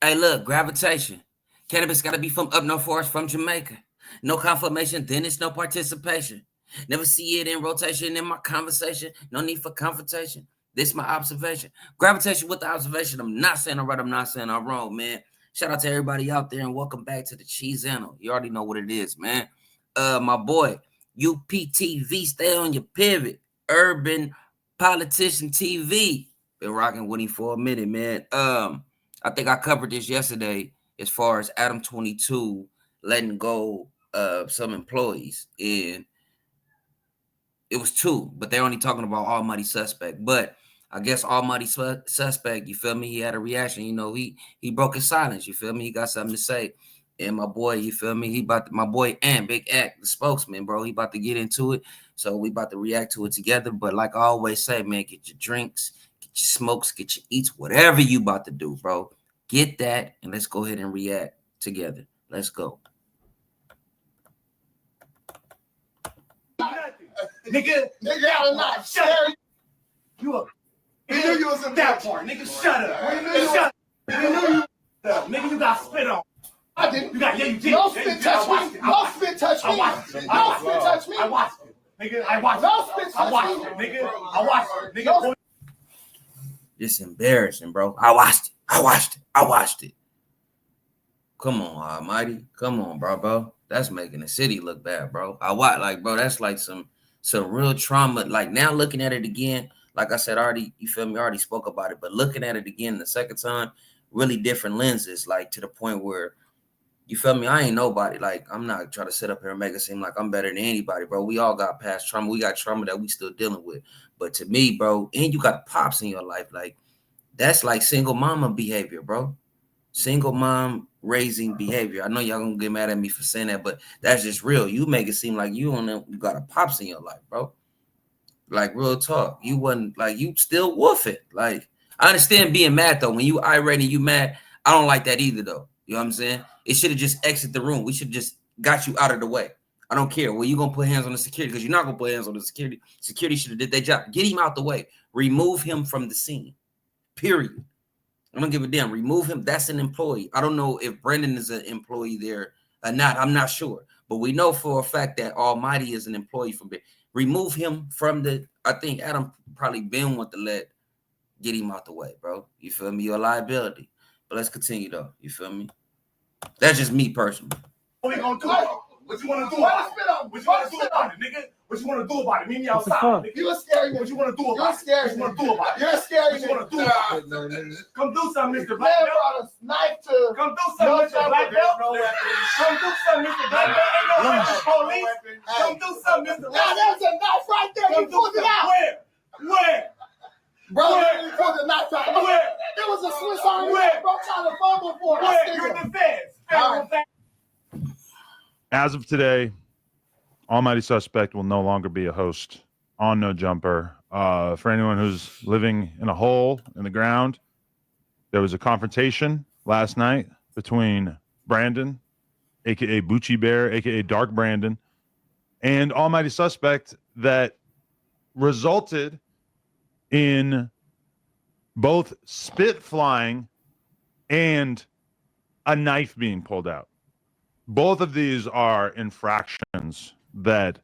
Hey, look, gravitation. Cannabis got to be from up north forest from Jamaica. No confirmation, then it's no participation. Never see it in rotation in my conversation. No need for confrontation. This my observation. Gravitation with the observation. I'm not saying I'm right. I'm not saying I'm wrong, man. Shout out to everybody out there and welcome back to the Cheese Channel. You already know what it is, man. My boy, UPTV, stay on your pivot. Urban Politician TV. Been rocking with him for a minute, man. I think I covered this yesterday as far as Adam 22 letting go of some employees, and it was two, but they're only talking about Almighty Suspect. But I guess Almighty Suspect, you feel me? He had a reaction. You know, he broke his silence. You feel me? He got something to say. And my boy, you feel me? My boy Ant, Big Act, the spokesman, bro. He about to get into it. So we about to react to it together. But like I always say, man, get your drinks, get your smokes, get your eats, whatever you about to do, bro. Get that, and let's go ahead and react together. Let's go. Nigga, I'm not shut up. You up? We knew you was in that part, nigga. Shut up. We knew you. Shut up. We knew you. Nigga, you got spit on. I didn't. You got you did. No spit touch me. No spit touch me. No spit touch me. I watched it, nigga. I watched it. No spit touch me. I watched it, nigga. I watched it, nigga. It's embarrassing, bro. I watched it. Come on, Almighty. Come on, bro. That's making the city look bad, bro. Bro, that's like some real trauma. Like now looking at it again, like I said already, you feel me? I already spoke about it, but looking at it again the second time, really different lenses, like to the point where, you feel me? I ain't nobody. Like, I'm not trying to sit up here and make it seem like I'm better than anybody, bro. We all got past trauma. We got trauma that we still dealing with. But to me, bro, and you got pops in your life, like, that's like single mama behavior, bro. Single mom raising behavior. I know y'all gonna get mad at me for saying that, but that's just real. You make it seem like you got a pops in your life, bro. Like, real talk. You wasn't, like, you still woofing. Like, I understand being mad, though. When you irate and you mad, I don't like that either, though. You know what I'm saying? It should have just exited the room. We should just got you out of the way. I don't care. Well, you gonna put hands on the security because you're not gonna put hands on the security. Security should have did their job. Get him out the way. Remove him from the scene. Period. I don't give a damn. Remove him. That's an employee. I don't know if Brendan is an employee there or not. I'm not sure. But we know for a fact that Almighty is an employee from there. Remove him from the, I think Adam probably been want to get him out the way, bro. You feel me? You're a liability. But let's continue, though. You feel me? That's just me personally. What we gonna do? What you want to do about it? What you want to do about it, nigga? What you want to do about it? Meet me outside, nigga. You're scary. What you want to do about it? You're scary. What you want to do about it? You're scary. What you want to do about it? Come do something, Mr. Black Belt. Brought a knife to. Come do something, Mr. Black Belt. Come do something, Mr. Black Belt. Ain't no weapons, police. Come do something, Mr. Black Belt. Now there's a knife right there. You pulled it out. Where? Bro, you pulled the knife out. Where? It was a Swiss Army knife, bro, trying to fumble for it. Where? You're in the feds. As of today, Almighty Suspect will no longer be a host on No Jumper. For anyone who's living in a hole in the ground, there was a confrontation last night between Brandon, a.k.a. Bucci Bear, a.k.a. Dark Brandon, and Almighty Suspect that resulted in both spit flying and a knife being pulled out. Both of these are infractions that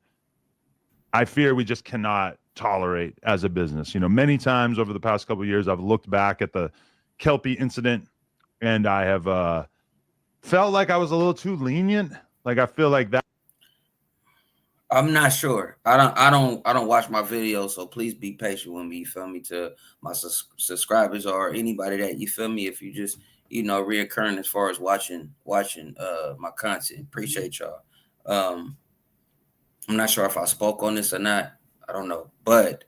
I fear we just cannot tolerate as a business. You know, many times over the past couple of years, I've looked back at the Kelpie incident and I have felt like I was a little too lenient. Like, I feel like that. I'm not sure. I don't watch my videos, so please be patient with me. You feel me? To my subscribers or anybody that, you feel me, if you just, you know, reoccurring as far as watching my content. Appreciate y'all. I'm not sure if I spoke on this or not. I don't know, but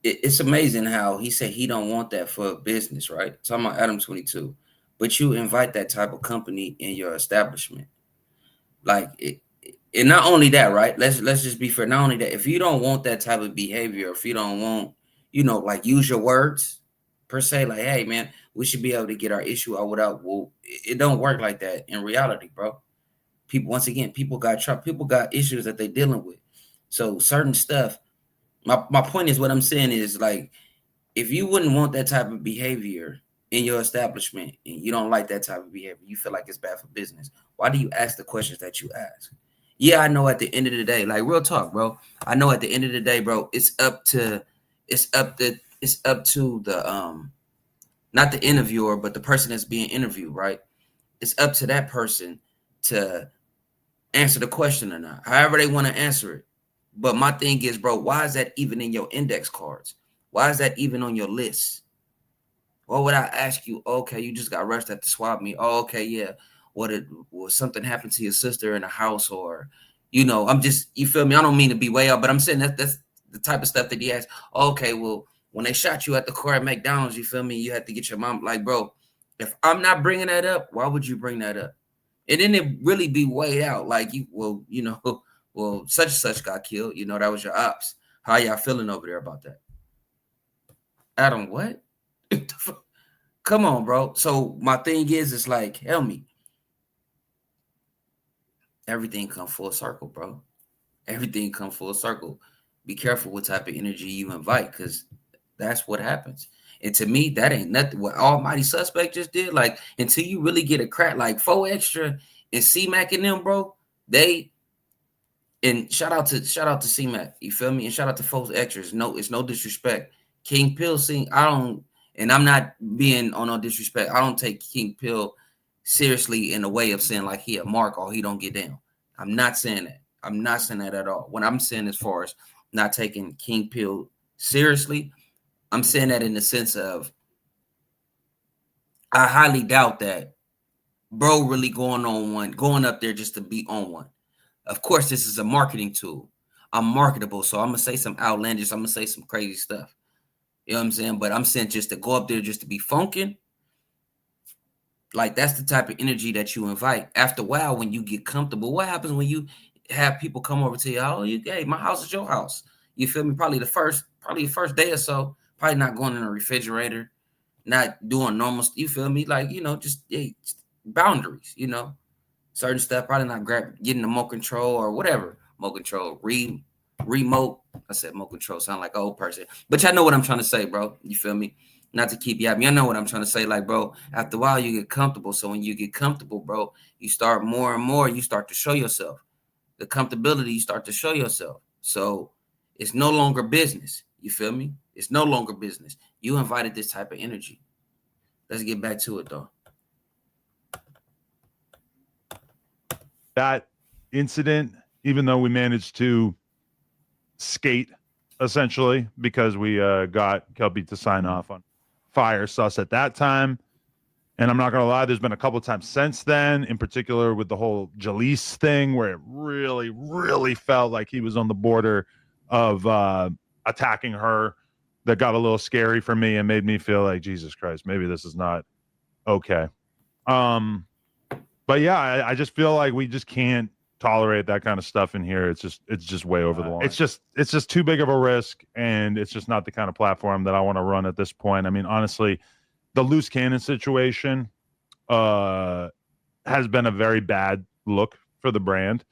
it's amazing how he said he don't want that for business, right? Talking about Adam 22, but you invite that type of company in your establishment. Like, and not only that, right? Let's just be fair. Not only that, if you don't want that type of behavior, if you don't want, you know, like, use your words per se, like, hey man, we should be able to get our issue out without. Well, it don't work like that in reality, bro. People, once again, people got issues that they're dealing with. So certain stuff. My point is, what I'm saying is, like, if you wouldn't want that type of behavior in your establishment and you don't like that type of behavior, you feel like it's bad for business, why do you ask the questions that you ask? Yeah, I know at the end of the day, like real talk, bro. I know at the end of the day, bro, it's up to the not the interviewer, but the person that's being interviewed, right? It's up to that person to answer the question or not, however they want to answer it. But my thing is, bro, why is that even in your index cards? Why is that even on your list? What would I ask you? Okay, you just got rushed at the swap meet. Oh, okay, yeah. Was something happened to your sister in the house, or I'm just, you feel me? I don't mean to be way out, but I'm saying that's the type of stuff that he asked. Okay, well, when they shot you at the car at McDonald's, you feel me? You had to get your mom. Like, bro, if I'm not bringing that up, why would you bring that up? And then it really be weighed out. Like, well, such and such got killed. That was your ops. How y'all feeling over there about that? Adam, what? Come on, bro. So my thing is, it's like, help me. Everything come full circle, bro. Everything come full circle. Be careful what type of energy you invite, because that's what happens. And to me, that ain't nothing. What Almighty Suspect just did, like, until you really get a crack, like 4 Extra and C-Mac and them, bro, and shout out to C-Mac, you feel me? And shout out to 4 Extras. No, it's no disrespect. King Pill and I'm not being on no disrespect. I don't take King Pill seriously in the way of saying like he a mark or he don't get down. I'm not saying that. I'm not saying that at all. What I'm saying as far as not taking King Pill seriously, I'm saying that in the sense of I highly doubt that bro really going up there just to be on one. Of course, this is a marketing tool. I'm marketable, so I'm gonna say some outlandish, I'm gonna say some crazy stuff. You know what I'm saying? But I'm saying just to go up there just to be funking, like that's the type of energy that you invite. After a while, when you get comfortable, what happens when you have people come over to you? Oh, hey, my house is your house. You feel me? Probably the first day or so, probably not going in a refrigerator, not doing normal. You feel me? Like, just boundaries, certain stuff, probably not getting the remote control or whatever. Remote control, remote. I said remote control, sound like an old person. But y'all know what I'm trying to say, bro. You feel me? Not to keep you at me. I know what I'm trying to say. Like, bro, after a while, you get comfortable. So when you get comfortable, bro, you start more and more, you start to show yourself. The comfortability, you start to show yourself. So it's no longer business. You feel me? It's no longer business. You invited this type of energy. Let's get back to it, though. That incident, even though we managed to skate essentially because we got Kelby to sign off on fire sus at that time, and I'm not gonna lie, there's been a couple of times since then, in particular with the whole Jalise thing, where it really, really felt like he was on the border of attacking her. That got a little scary for me and made me feel like, Jesus Christ, maybe this is not okay. But yeah, I just feel like we just can't tolerate that kind of stuff in here. It's just way over the line. It's just too big of a risk, and it's just not the kind of platform that I want to run at this point. I mean, honestly, the loose cannon situation has been a very bad look for the brand.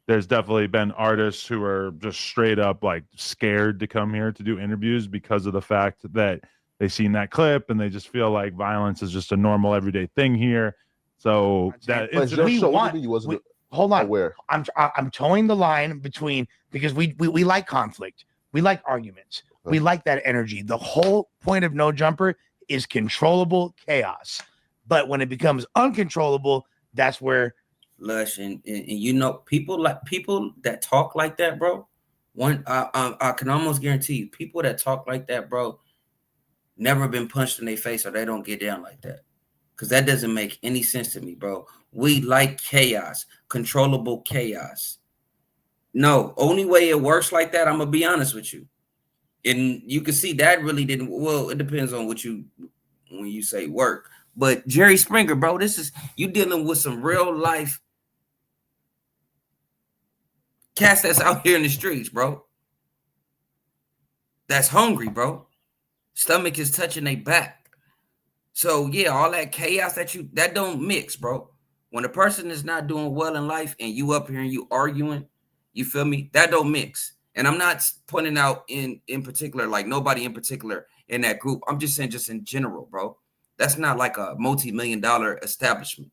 There's definitely been artists who are just straight up like scared to come here to do interviews because of the fact that they've seen that clip and they just feel like violence is just a normal everyday thing here. So that hold on. Aware. I'm towing the line between, because we like conflict, we like arguments, we like that energy. The whole point of No Jumper is controllable chaos, but when it becomes uncontrollable, that's where Lush and people that talk like that, bro. I can almost guarantee you, people that talk like that, bro, never been punched in their face or they don't get down like that. Because that doesn't make any sense to me, bro. We like chaos, controllable chaos. No, only way it works like that, I'm going to be honest with you. And you can see that really didn't, well, it depends on when you say work. But Jerry Springer, bro, you dealing with some real life cats that's out here in the streets, bro. That's hungry, bro. Stomach is touching their back. So yeah, all that chaos that don't mix, bro. When a person is not doing well in life and you up here and you arguing, you feel me? That don't mix. And I'm not pointing out in particular, like nobody in particular in that group. I'm just saying, just in general, bro. That's not like a multi-million-dollar establishment.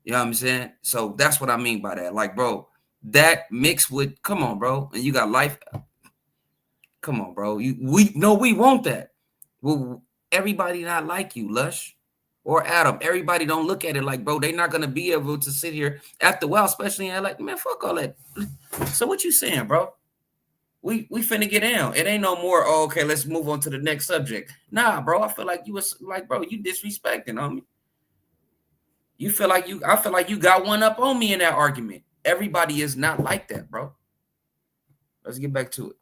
You know what I'm saying? So that's what I mean by that. Like, bro, that mixed with, come on, bro, and you got life. Come on, bro. We want that. Well, everybody not like you, Lush or Adam. Everybody don't look at it like, bro, they're not gonna be able to sit here after a while, especially in like, man, fuck all that. So what you saying, bro? We finna get down. It ain't no more. Oh, okay, let's move on to the next subject. Nah, bro. I feel like you was like, bro, you disrespecting on me. You feel like I feel like you got one up on me in that argument. Everybody is not like that, bro. Let's get back to it.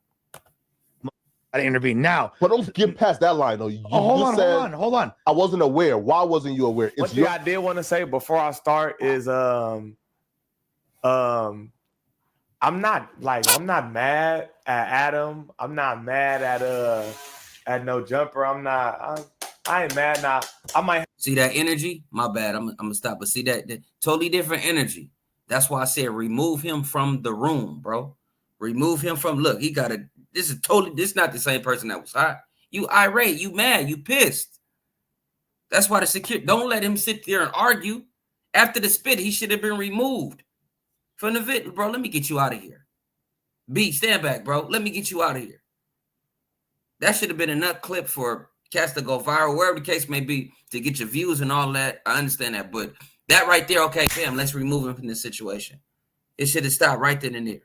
I intervene now. But don't get past that line though. Hold on. I wasn't aware. Why wasn't you aware? One thing I did want to say before I start is I'm not mad at Adam. I'm not mad at No Jumper. I ain't mad now. I might see that energy. My bad. I'm gonna stop. But see that totally different energy. That's why I said remove him from the room, bro. Remove him from. Look, he got a. This is not the same person that was hot. You irate. You mad. You pissed. That's why the security. Don't let him sit there and argue. After the spit, he should have been removed from the vid, bro. Let me get you out of here. B, stand back, bro. Let me get you out of here. That should have been enough clip for cats to go viral, wherever the case may be, to get your views and all that. I understand that, but that right there, okay, fam, let's remove him from this situation. It should have stopped right then and there.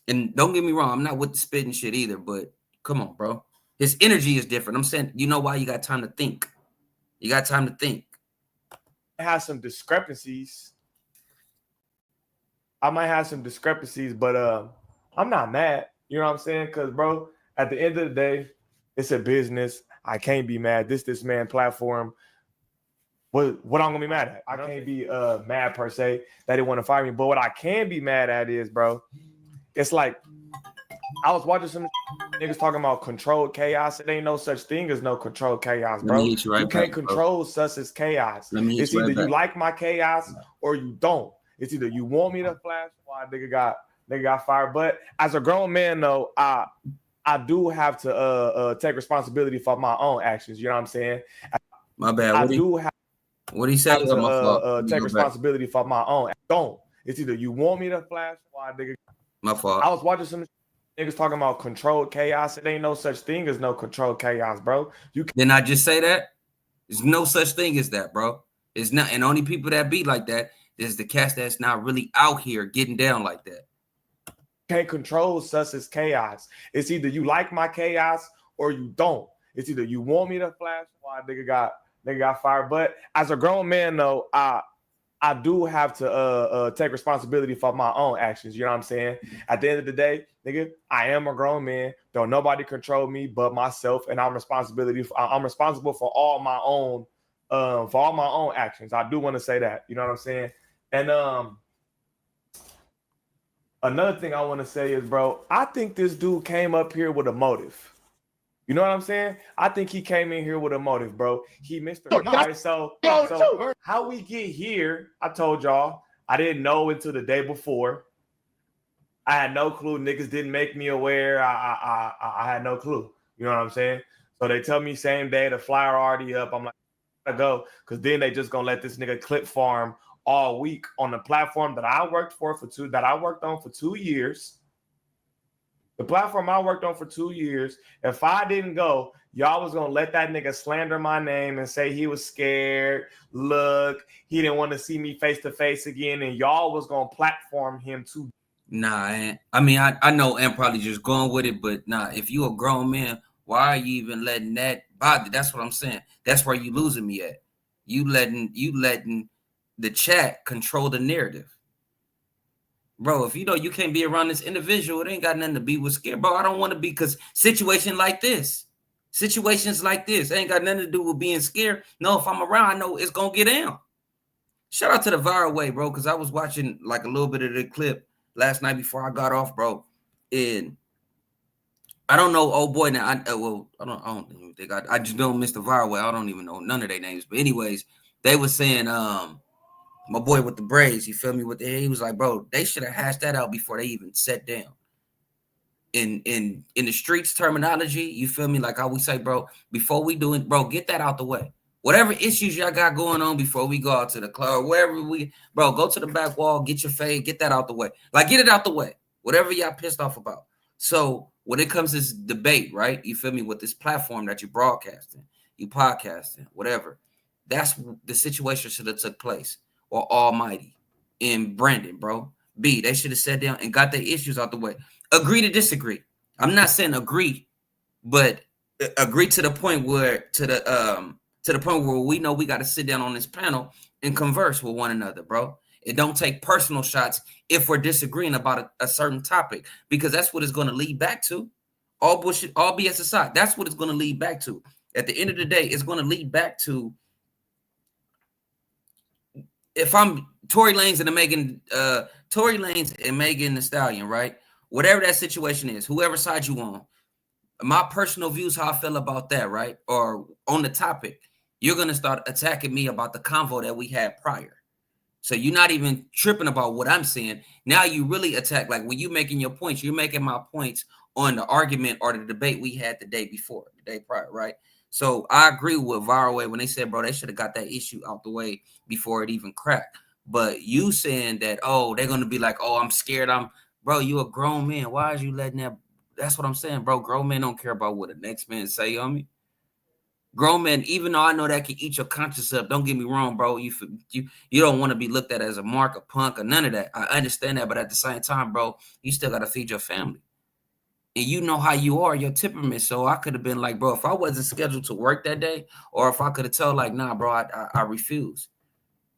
And don't get me wrong, I'm not with the spitting shit either, but come on, bro. His energy is different. I'm saying, you know why? You got time to think. You got time to think. have some discrepancies. I might have some discrepancies, but I'm not mad. You know what I'm saying? Because, bro, at the end of the day, it's a business. I can't be mad. This man platform. What I'm gonna be mad at? I can't be mad per se that they want to fire me. But what I can be mad at is, bro, it's like I was watching some niggas talking about controlled chaos. It ain't no such thing as no controlled chaos, bro. You can't control such as chaos. It's either you like my chaos or you don't. It's either you want me to flash why nigga got fired. But as a grown man, though, I do have to take responsibility for my own actions. You know what I'm saying? My bad. What he said? Take responsibility for my own. Don't. It's either you want me to flash why nigga. My fault. I was watching some niggas talking about controlled chaos. It ain't no such thing as no controlled chaos, bro. Didn't I just say that? There's no such thing as that, bro. It's not, and only people that be like that is the cats that's not really out here getting down like that. Can't control such as chaos. It's either you like my chaos or you don't. It's either you want me to flash why nigga got fired. But as a grown man, though, I do have to take responsibility for my own actions. You know what I'm saying? At the end of the day, nigga, I am a grown man. Don't nobody control me but myself, and I'm responsible for all my own actions. I do want to say that. You know what I'm saying? And another thing I want to say is, bro, I think this dude came up here with a motive. You know what I'm saying? I think he came in here with a motive, bro. He missed her. All right, so how we get here, I told y'all, I didn't know until the day before. I had no clue. Niggas didn't make me aware. I had no clue. You know what I'm saying? So they tell me same day, the flyer already up. I'm like, I gotta go. Because then they just gonna let this nigga clip farm all week on the platform that I worked on for 2 years. The platform I worked on for 2 years. If I didn't go, y'all was going to let that nigga slander my name and say he was scared. Look, he didn't want to see me face to face again. And y'all was going to platform him too. Nah, I mean, I know I'm probably just going with it, but nah, if you a grown man, why are you even letting that bother? That's what I'm saying. That's where you losing me at. You letting the chat control the narrative. Bro, if you know you can't be around this individual, it ain't got nothing to be with scared. Bro, I don't want to be, because situations like this ain't got nothing to do with being scared. No, if I'm around, I know it's going to get down. Shout out to the viral way, bro, because I was watching like a little bit of the clip last night before I got off, bro. And I don't know, old boy. Now, I don't even think I just know Mr. Viral way. I don't even know none of their names. But anyways, they were saying, my boy with the braids, you feel me? He was like, bro, they should have hashed that out before they even sat down. in the streets terminology, you feel me? Like how we say, bro, before we do it, bro, get that out the way. Whatever issues y'all got going on before we go out to the club, wherever go to the back wall, get your fade, get that out the way. Like, get it out the way. Whatever y'all pissed off about. So when it comes to this debate, right? You feel me? With this platform that you're broadcasting, you podcasting, whatever. That's the situation should have took place. Or Almighty and Brandon, bro. B, they should have sat down and got their issues out the way. Agree to disagree. I'm not saying agree, but agree to the point where we know we got to sit down on this panel and converse with one another, bro. It don't take personal shots if we're disagreeing about a certain topic, because that's what it's going to lead back to. All bullshit, all BS aside, that's what it's going to lead back to. At the end of the day, it's going to lead back to, if I'm Tory Lanez and Megan Thee Stallion, right? Whatever that situation is, whoever side you on, my personal views, how I feel about that, right? Or on the topic, you're going to start attacking me about the convo that we had prior. So you're not even tripping about what I'm saying. Now you really attack. Like when you're making your points, you're making my points on the argument or the debate we had the day before, the day prior, right? So I agree with Viral when they said, bro, they should have got that issue out the way before it even cracked. But you saying that, oh, they're going to be like, oh, I'm scared. Bro, you a grown man. Why is you letting that? That's what I'm saying, bro. Grown men don't care about what the next man say on me. Grown men, even though I know that can eat your conscience up, don't get me wrong, bro. You don't want to be looked at as a mark, a punk, or none of that. I understand that, but at the same time, bro, you still got to feed your family. And you know how you are, your temperament. So I could have been like, bro, if I wasn't scheduled to work that day, or if I could have told like, nah, bro, I refuse.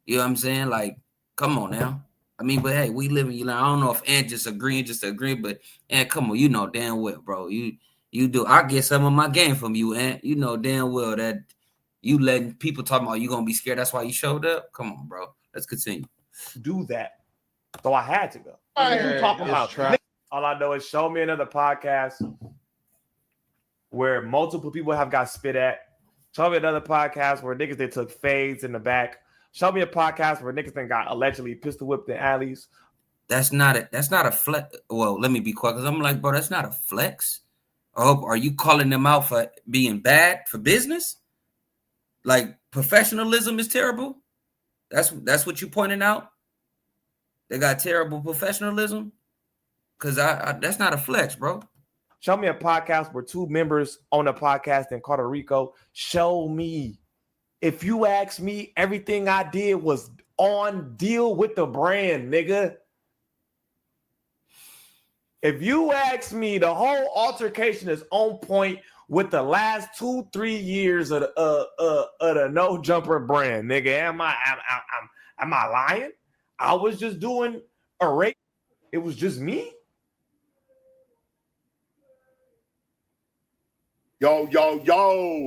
You know what I'm saying? Like, come on now. I mean, but hey, we live in, I don't know if Ant just agreeing, but Ant, come on, you know damn well, bro. You do. I get some of my game from you, Ant. You know damn well that you letting people talk about you gonna be scared. That's why you showed up. Come on, bro. Let's continue. Do that. So I had to go. What are you talking about? All I know is show me another podcast where multiple people have got spit at. Show me another podcast where niggas they took fades in the back. Show me a podcast where niggas then got allegedly pistol whipped in alleys. That's not a flex. Well, let me be quiet, because I'm like, bro, that's not a flex. Are you calling them out for being bad for business? Like professionalism is terrible? That's what you pointing out? They got terrible professionalism? Because that's not a flex, bro. Show me a podcast where two members on a podcast in Puerto Rico. Show me. If you ask me, everything I did was on deal with the brand, nigga. If you ask me, the whole altercation is on point with the last 2-3 years of the No Jumper brand, nigga. Am I lying? I was just doing a rate. It was just me. Yo,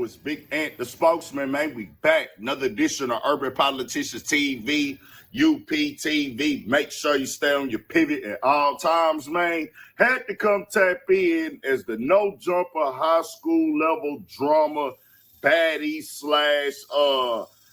it's Big Ant, the spokesman, man. We back. Another edition of Urban Politicians TV, UPTV. Make sure you stay on your pivot at all times, man. Had to come tap in as the No Jumper high school level drama baddie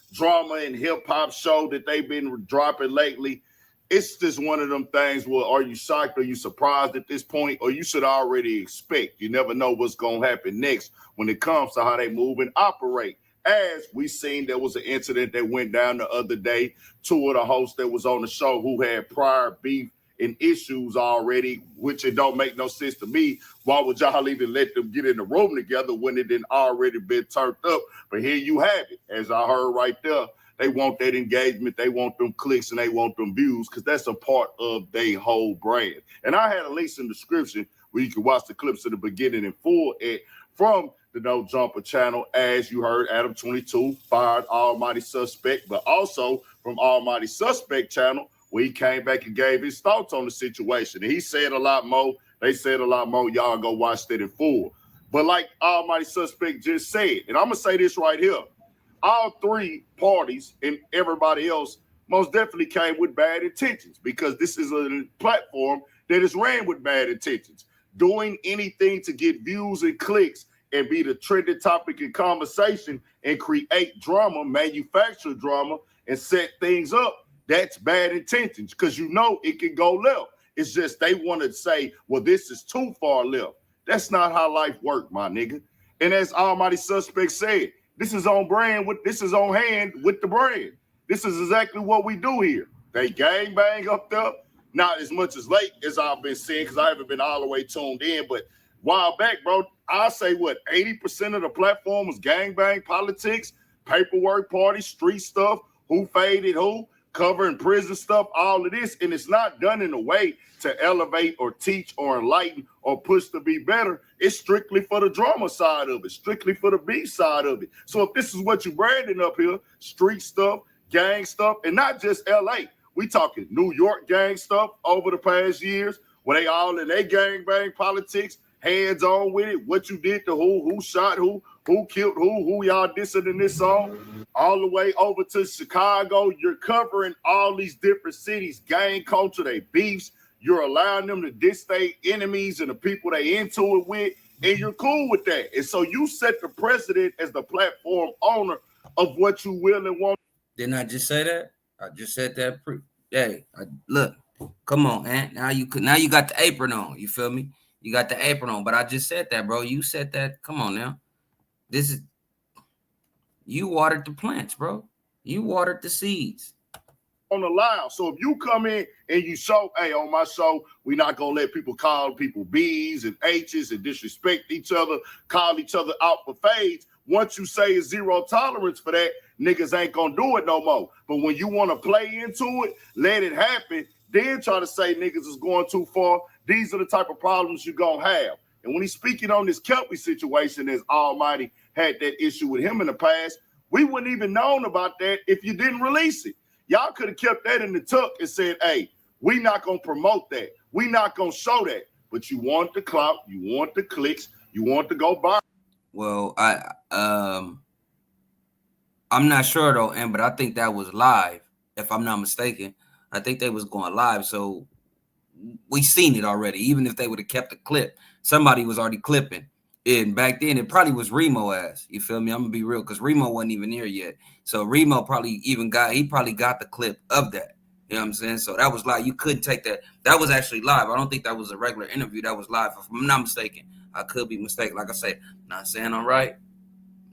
/ drama and hip hop show that they've been dropping lately. It's just one of them things where are you shocked, are you surprised at this point, or you should already expect. You never know what's going to happen next when it comes to how they move and operate. As we seen, there was an incident that went down the other day. Two of the hosts that was on the show who had prior beef and issues already, which it don't make no sense to me. Why would y'all even let them get in the room together when it didn't already been turned up? But here you have it. As I heard right there, they want that engagement, they want them clicks, and they want them views, because that's a part of their whole brand. And I had a link in the description where you can watch the clips at the beginning in full from the No Jumper channel. As you heard, Adam 22 fired Almighty Suspect, but also from Almighty Suspect channel, where he came back and gave his thoughts on the situation. And he said a lot more. They said a lot more. Y'all go watch that in full. But like Almighty Suspect just said, and I'm going to say this right here, all three parties and everybody else most definitely came with bad intentions, because this is a platform that is ran with bad intentions. Doing anything to get views and clicks and be the trending topic in conversation and create drama, manufacture drama, and set things up, that's bad intentions, because you know it can go left. It's just they want to say, well, this is too far left. That's not how life works, my nigga. And as Almighty Suspect said, this is on brand with this is on hand with the brand. This is exactly what we do here. They gang bang up there. Not as much as late as I've been seeing, because I haven't been all the way tuned in, but a while back, bro, I say what 80% of the platform was gang bang politics, paperwork parties, street stuff, who faded who, covering prison stuff, all of this, and it's not done in a way to elevate or teach or enlighten or push to be better. It's strictly for the drama side of it, strictly for the beef side of it. So if this is what you branding up here, street stuff, gang stuff, and not just LA, we talking New York gang stuff over the past years, where they all in their gang bang politics, hands on with it, what you did to who shot who killed who y'all dissing in this song, all the way over to Chicago. You're covering all these different cities, gang culture, they beefs. You're allowing them to diss their enemies and the people they into it with, and you're cool with that. And so you set the precedent as the platform owner of what you will and want. Didn't I just say that? I just said that. Hey, look, come on, man. Now you got the apron on. You feel me? You got the apron on. But I just said that, bro. You said that. Come on now. You watered the plants, bro. You watered the seeds. On the line. So if you come in and you show, hey, on my show, we're not gonna let people call people B's and H's and disrespect each other, call each other out for fades. Once you say it's zero tolerance for that, niggas ain't gonna do it no more. But when you want to play into it, let it happen, then try to say niggas is going too far. These are the type of problems you're gonna have. And when he's speaking on this Kelpie situation, as Almighty had that issue with him in the past, we wouldn't even known about that if you didn't release it. Y'all could have kept that in the tuck and said, hey, we not going to promote that. We not going to show that. But you want the clout. You want the clicks. You want to go viral. Well, I'm not sure, though, but I think that was live, if I'm not mistaken. I think they was going live, so we seen it already. Even if they would have kept the clip, somebody was already clipping. And back then, it probably was Remo ass. You feel me? I'm gonna be real, because Remo wasn't even here yet. So Remo probably got the clip of that. You know what I'm saying? So that was live. You couldn't take that. That was actually live. I don't think that was a regular interview. That was live. If I'm not mistaken, I could be mistaken. Like I say, not saying I'm right,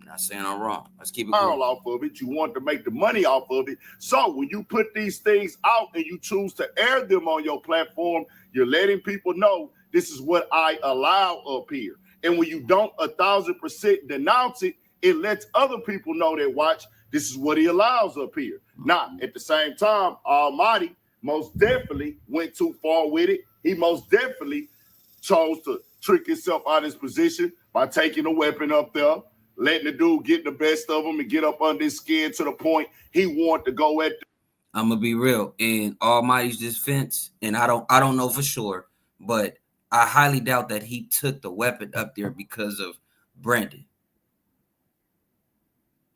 not saying I'm wrong. Let's keep it going. Off of it. You want to make the money off of it. So when you put these things out and you choose to air them on your platform, you're letting people know this is what I allow up here. And when you don't 1,000% denounce it, it lets other people know that, watch, this is what he allows up here. Now, at the same time, Almighty most definitely went too far with it. He most definitely chose to trick himself out of his position by taking a weapon up there, letting the dude get the best of him and get up under his skin to the point he wanted to go at. I'm gonna be real. In Almighty's defense, and I don't know for sure, but I highly doubt that he took the weapon up there because of Brandon.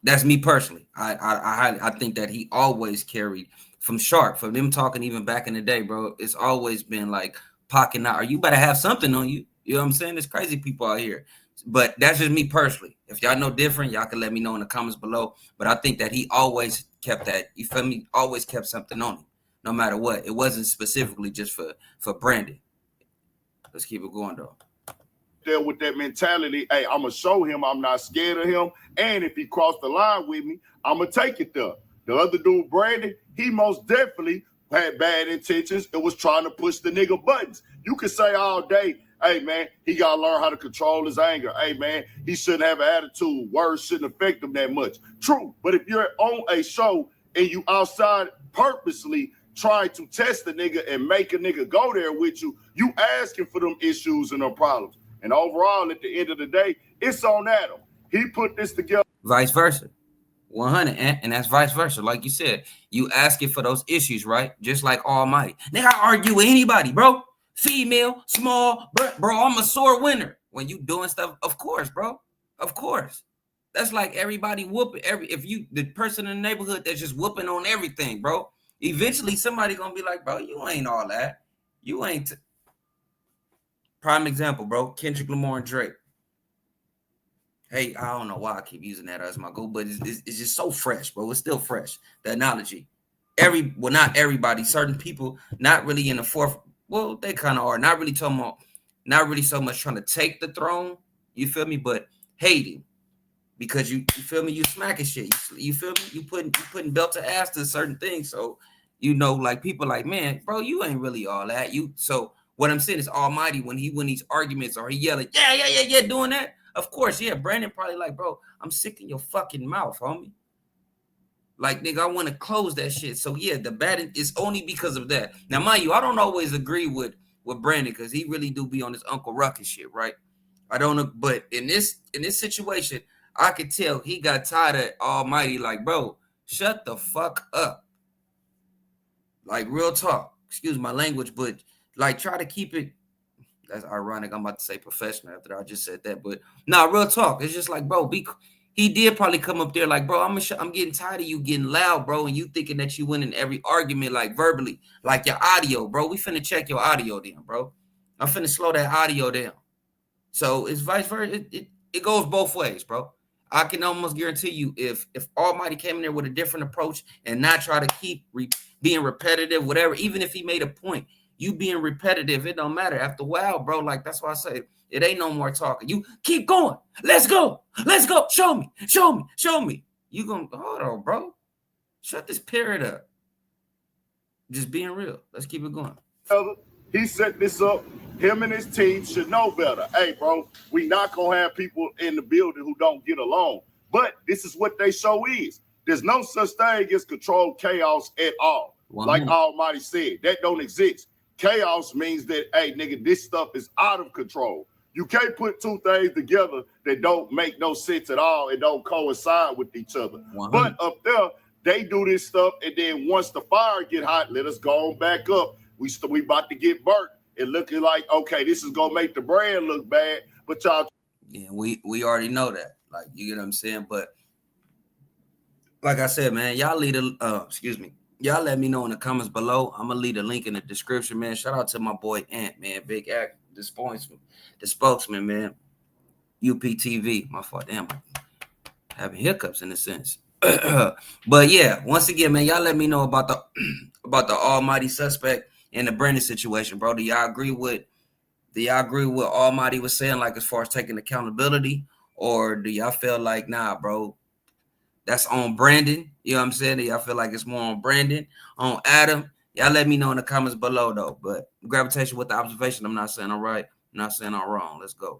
That's me personally. I think that he always carried from them talking even back in the day, bro. It's always been like pocket out, or you better have something on you. You know what I'm saying? There's crazy people out here. But that's just me personally. If y'all know different, y'all can let me know in the comments below. But I think that he always kept that, you feel me? Always kept something on him, no matter what. It wasn't specifically just for Brandon. Let's keep it going, though. There with that mentality, hey, I'm going to show him I'm not scared of him. And if he crossed the line with me, I'm going to take it there. The other dude, Brandon, he most definitely had bad intentions and was trying to push the nigga buttons. You can say all day, hey, man, he got to learn how to control his anger. Hey, man, he shouldn't have an attitude. Words shouldn't affect him that much. True. But if you're on a show and you outside purposely trying to test the nigga and make a nigga go there with you, you asking for them issues and them problems. And overall, at the end of the day, it's on Adam. He put this together. Vice versa. 100. And that's vice versa. Like you said, you asking for those issues, right? Just like Almighty. Nigga, I argue with anybody, bro. Female, small, bro, I'm a sore winner. When you doing stuff, of course, bro. Of course. That's like everybody whooping. If you, the person in the neighborhood that's just whooping on everything, bro. Eventually, somebody gonna be like, bro, you ain't all that. You ain't. Prime example, bro. Kendrick Lamar and Drake. Hey, I don't know why I keep using that as my goal, but it's just so fresh, bro. It's still fresh. The analogy. Not everybody. Certain people, not really in the Well, they kind of are. Not really talking about, not really so much trying to take the throne. You feel me? But hating because you feel me? You smacking shit. You feel me? You putting belt to ass to certain things. So you know, like people like, man, bro, you ain't really all that. You so what I'm saying is Almighty when he win these arguments or he yelling, yeah, doing that. Of course, yeah. Brandon probably like, bro, I'm sick in your fucking mouth, homie. Like, nigga, I want to close that shit. So yeah, the batting is only because of that. Now, mind you, I don't always agree with Brandon because he really do be on his Uncle Ruckus shit, right? I don't know, but in this situation, I could tell he got tired of Almighty. Like, bro, shut the fuck up. Like, real talk. Excuse my language, but like, try to keep it. That's ironic. I'm about to say professional after I just said that, but nah, real talk. It's just like, bro, he did probably come up there like, bro, I'm getting tired of you getting loud, bro, and you thinking that you win in every argument, like verbally, like your audio, bro. We finna check your audio down, bro. I'm finna slow that audio down. So it's vice versa. It goes both ways, bro. I can almost guarantee you if Almighty came in there with a different approach and not try to keep being repetitive, whatever, even if he made a point, you being repetitive, it don't matter. After a while, bro, like that's why I say it ain't no more talking. You keep going. Let's go. Let's go. Show me. Show me. Show me. You gonna hold on, bro. Shut this period up. Just being real. Let's keep it going. He set this up. Him and his team should know better. Hey, bro, we not gonna have people in the building who don't get along. But this is what they show is. There's no such thing as controlled chaos at all. 100. Like Almighty said, that don't exist. Chaos means that, hey, nigga, this stuff is out of control. You can't put two things together that don't make no sense at all and don't coincide with each other. 100. But up there, they do this stuff, and then once the fire get hot, let us go on back up. We about to get burnt. It looking like, okay, this is gonna make the brand look bad, but y'all. Yeah, we already know that. Like, you get what I'm saying? But like I said, man, y'all leave excuse me. Y'all let me know in the comments below. I'm gonna leave a link in the description, man. Shout out to my boy Ant, man. Big act, the spokesman, man. UPTV. My fault. Damn, I'm having hiccups in a sense. But yeah, once again, man, y'all let me know about the Almighty Suspect and the Brandon situation, bro. Do y'all agree with what Almighty was saying, like as far as taking accountability, or do y'all feel like, nah, bro, that's on Brandon? You know what I'm saying? Do y'all feel like it's more on Brandon, on Adam? Y'all let me know in the comments below, though. But gravitation with the observation, I'm not saying I'm right. I'm not saying I'm wrong. Let's go.